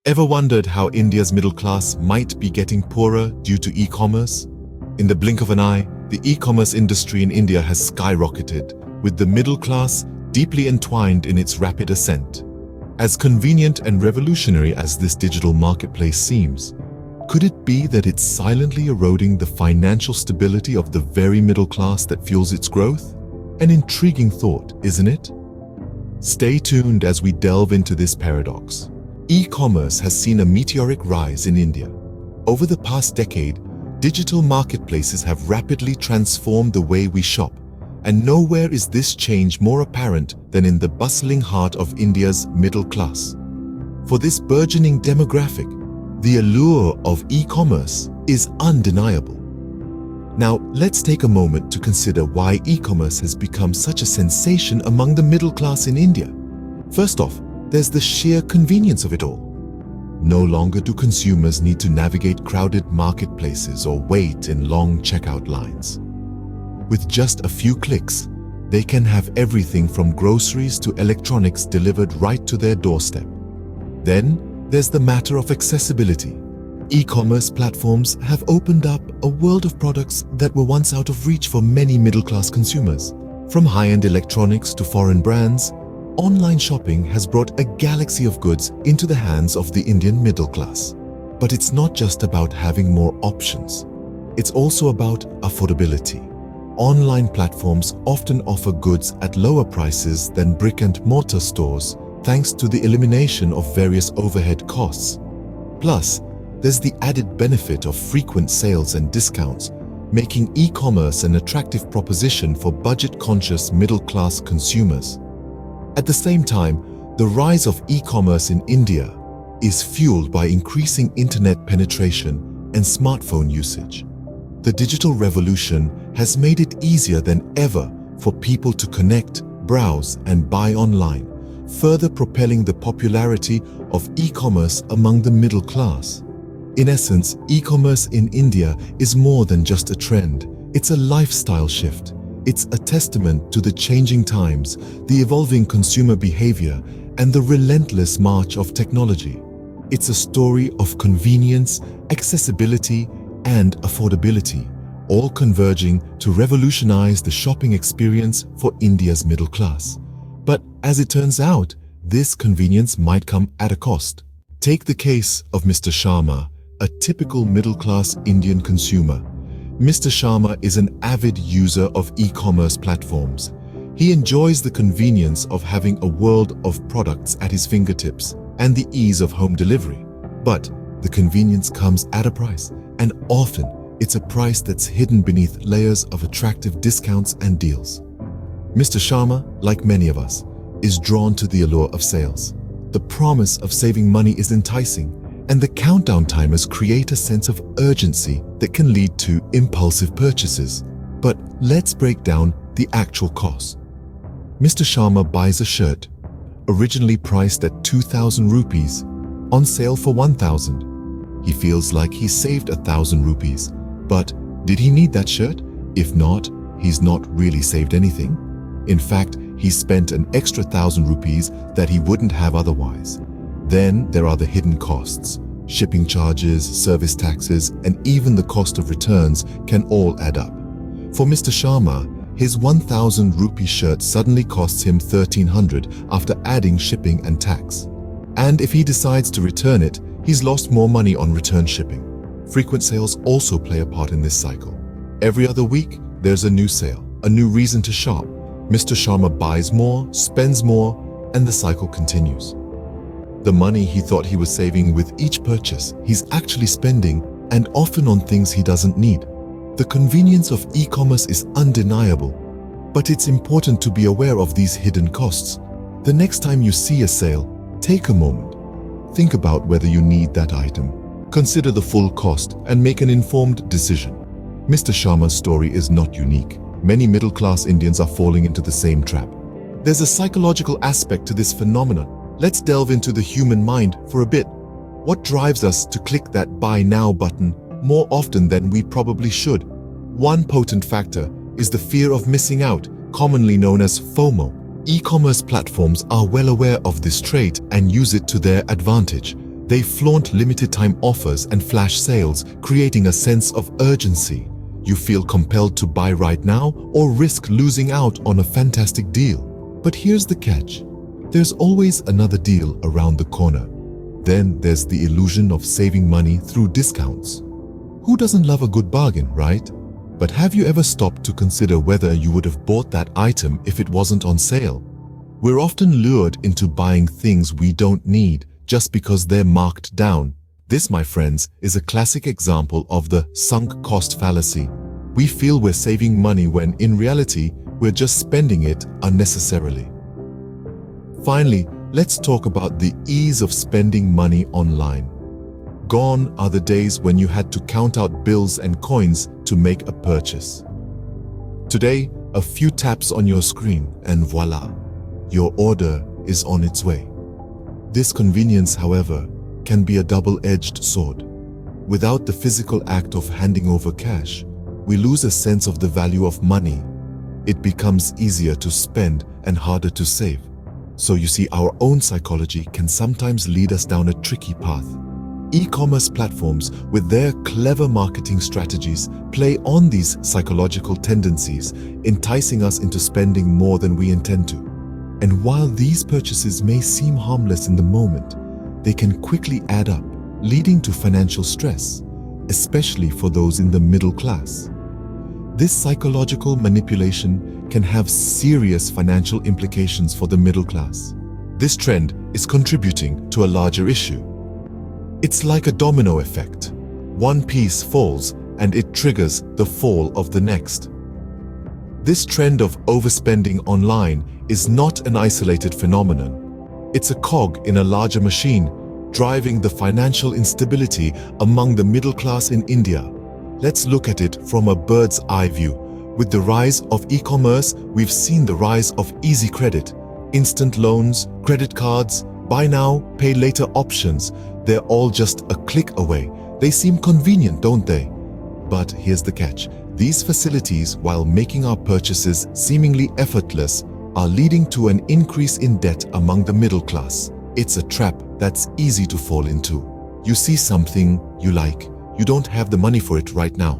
Ever wondered how India's middle class might be getting poorer due to e-commerce? In the blink of an eye, the e-commerce industry in India has skyrocketed, with the middle class deeply entwined in its rapid ascent. As convenient and revolutionary as this digital marketplace seems, could it be that it's silently eroding the financial stability of the very middle class that fuels its growth? An intriguing thought, isn't it? Stay tuned as we delve into this paradox. E-commerce has seen a meteoric rise in India. Over the past decade, digital marketplaces have rapidly transformed the way we shop, and nowhere is this change more apparent than in the bustling heart of India's middle class. For this burgeoning demographic, the allure of e-commerce is undeniable. Now, let's take a moment to consider why e-commerce has become such a sensation among the middle class in India. First off, there's the sheer convenience of it all. No longer do consumers need to navigate crowded marketplaces or wait in long checkout lines. With just a few clicks, they can have everything from groceries to electronics delivered right to their doorstep. Then, there's the matter of accessibility. E-commerce platforms have opened up a world of products that were once out of reach for many middle-class consumers. From high-end electronics to foreign brands, online shopping has brought a galaxy of goods into the hands of the Indian middle class. But it's not just about having more options. It's also about affordability. Online platforms often offer goods at lower prices than brick-and-mortar stores, thanks to the elimination of various overhead costs. Plus, there's the added benefit of frequent sales and discounts, making e-commerce an attractive proposition for budget-conscious middle-class consumers. At the same time, the rise of e-commerce in India is fueled by increasing internet penetration and smartphone usage. The digital revolution has made it easier than ever for people to connect, browse, and buy online, further propelling the popularity of e-commerce among the middle class. In essence, e-commerce in India is more than just a trend. It's a lifestyle shift. It's a testament to the changing times, the evolving consumer behavior, and the relentless march of technology. It's a story of convenience, accessibility, and affordability, all converging to revolutionize the shopping experience for India's middle class. But as it turns out, this convenience might come at a cost. Take the case of Mr. Sharma, a typical middle-class Indian consumer. Mr. Sharma is an avid user of e-commerce platforms. He enjoys the convenience of having a world of products at his fingertips and the ease of home delivery. But the convenience comes at a price, and often it's a price that's hidden beneath layers of attractive discounts and deals. Mr. Sharma, like many of us, is drawn to the allure of sales. The promise of saving money is enticing, and the countdown timers create a sense of urgency that can lead to impulsive purchases. But let's break down the actual cost. Mr. Sharma buys a shirt, originally priced at 2,000 rupees, on sale for 1,000. He feels like he saved 1,000 rupees. But did he need that shirt? If not, he's not really saved anything. In fact, he spent an extra 1,000 rupees that he wouldn't have otherwise. Then there are the hidden costs. Shipping charges, service taxes, and even the cost of returns can all add up. For Mr. Sharma, his 1,000 rupee shirt suddenly costs him 1,300 after adding shipping and tax. And if he decides to return it, he's lost more money on return shipping. Frequent sales also play a part in this cycle. Every other week, there's a new sale, a new reason to shop. Mr. Sharma buys more, spends more, and the cycle continues. The money he thought he was saving with each purchase, he's actually spending, and often on things he doesn't need. The convenience of e-commerce is undeniable, but it's important to be aware of these hidden costs. The next time you see a sale, take a moment. Think about whether you need that item. Consider the full cost and make an informed decision. Mr. Sharma's story is not unique. Many middle-class Indians are falling into the same trap. There's a psychological aspect to this phenomenon. Let's delve into the human mind for a bit. What drives us to click that Buy Now button more often than we probably should? One potent factor is the fear of missing out, commonly known as FOMO. E-commerce platforms are well aware of this trait and use it to their advantage. They flaunt limited-time offers and flash sales, creating a sense of urgency. You feel compelled to buy right now or risk losing out on a fantastic deal. But here's the catch. There's always another deal around the corner. Then there's the illusion of saving money through discounts. Who doesn't love a good bargain, right? But have you ever stopped to consider whether you would have bought that item if it wasn't on sale? We're often lured into buying things we don't need just because they're marked down. This, my friends, is a classic example of the sunk cost fallacy. We feel we're saving money when in reality, we're just spending it unnecessarily. Finally, let's talk about the ease of spending money online. Gone are the days when you had to count out bills and coins to make a purchase. Today, a few taps on your screen and voila, your order is on its way. This convenience, however, can be a double-edged sword. Without the physical act of handing over cash, we lose a sense of the value of money. It becomes easier to spend and harder to save. So you see, our own psychology can sometimes lead us down a tricky path. E-commerce platforms, with their clever marketing strategies, play on these psychological tendencies, enticing us into spending more than we intend to. And while these purchases may seem harmless in the moment, they can quickly add up, leading to financial stress, especially for those in the middle class. This psychological manipulation can have serious financial implications for the middle class. This trend is contributing to a larger issue. It's like a domino effect. One piece falls and it triggers the fall of the next. This trend of overspending online is not an isolated phenomenon. It's a cog in a larger machine, driving the financial instability among the middle class in India. Let's look at it from a bird's eye view. With the rise of e-commerce, we've seen the rise of easy credit, instant loans, credit cards, buy now, pay later options. They're all just a click away. They seem convenient, don't they? But here's the catch. These facilities, while making our purchases seemingly effortless, are leading to an increase in debt among the middle class. It's a trap that's easy to fall into. You see something you like, you don't have the money for it right now.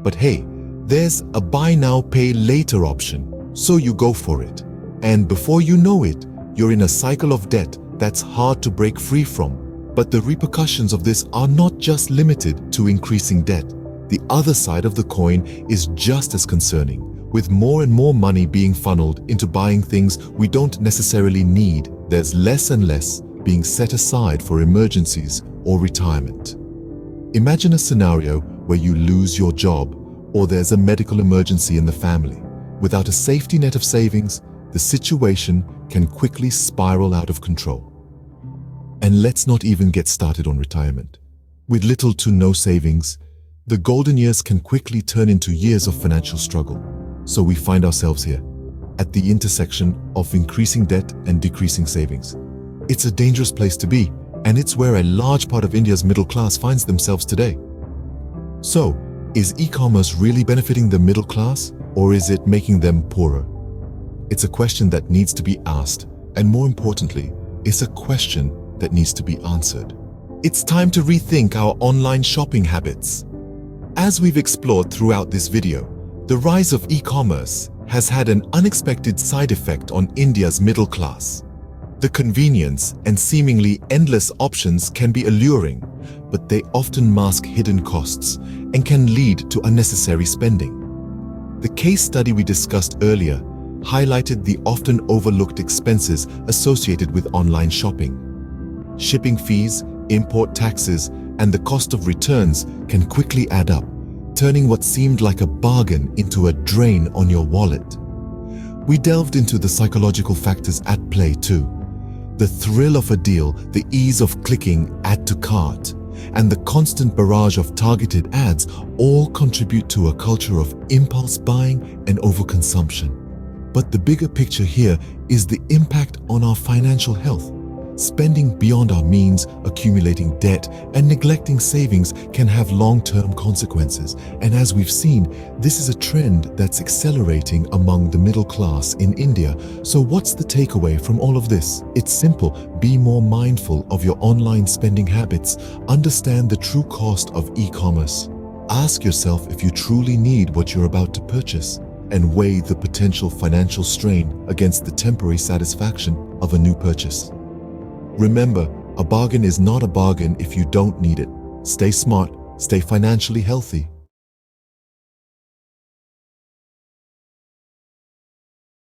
But hey, there's a buy now, pay later option, so you go for it. And before you know it, you're in a cycle of debt that's hard to break free from. But the repercussions of this are not just limited to increasing debt. The other side of the coin is just as concerning, with more and more money being funneled into buying things we don't necessarily need. There's less and less being set aside for emergencies or retirement. Imagine a scenario where you lose your job or there's a medical emergency in the family. Without a safety net of savings, the situation can quickly spiral out of control. And let's not even get started on retirement. With little to no savings, the golden years can quickly turn into years of financial struggle. So we find ourselves here, at the intersection of increasing debt and decreasing savings. It's a dangerous place to be, and it's where a large part of India's middle class finds themselves today. So, is e-commerce really benefiting the middle class, or is it making them poorer? It's a question that needs to be asked, and more importantly, it's a question that needs to be answered. It's time to rethink our online shopping habits. As we've explored throughout this video, the rise of e-commerce has had an unexpected side effect on India's middle class. The convenience and seemingly endless options can be alluring, but they often mask hidden costs and can lead to unnecessary spending. The case study we discussed earlier highlighted the often overlooked expenses associated with online shopping. Shipping fees, import taxes, and the cost of returns can quickly add up, turning what seemed like a bargain into a drain on your wallet. We delved into the psychological factors at play too. The thrill of a deal, the ease of clicking add to cart, and the constant barrage of targeted ads all contribute to a culture of impulse buying and overconsumption. But the bigger picture here is the impact on our financial health. Spending beyond our means, accumulating debt, and neglecting savings can have long-term consequences. And as we've seen, this is a trend that's accelerating among the middle class in India. So what's the takeaway from all of this? It's simple. Be more mindful of your online spending habits. Understand the true cost of e-commerce. Ask yourself if you truly need what you're about to purchase, and weigh the potential financial strain against the temporary satisfaction of a new purchase. Remember, a bargain is not a bargain if you don't need it. Stay smart, stay financially healthy.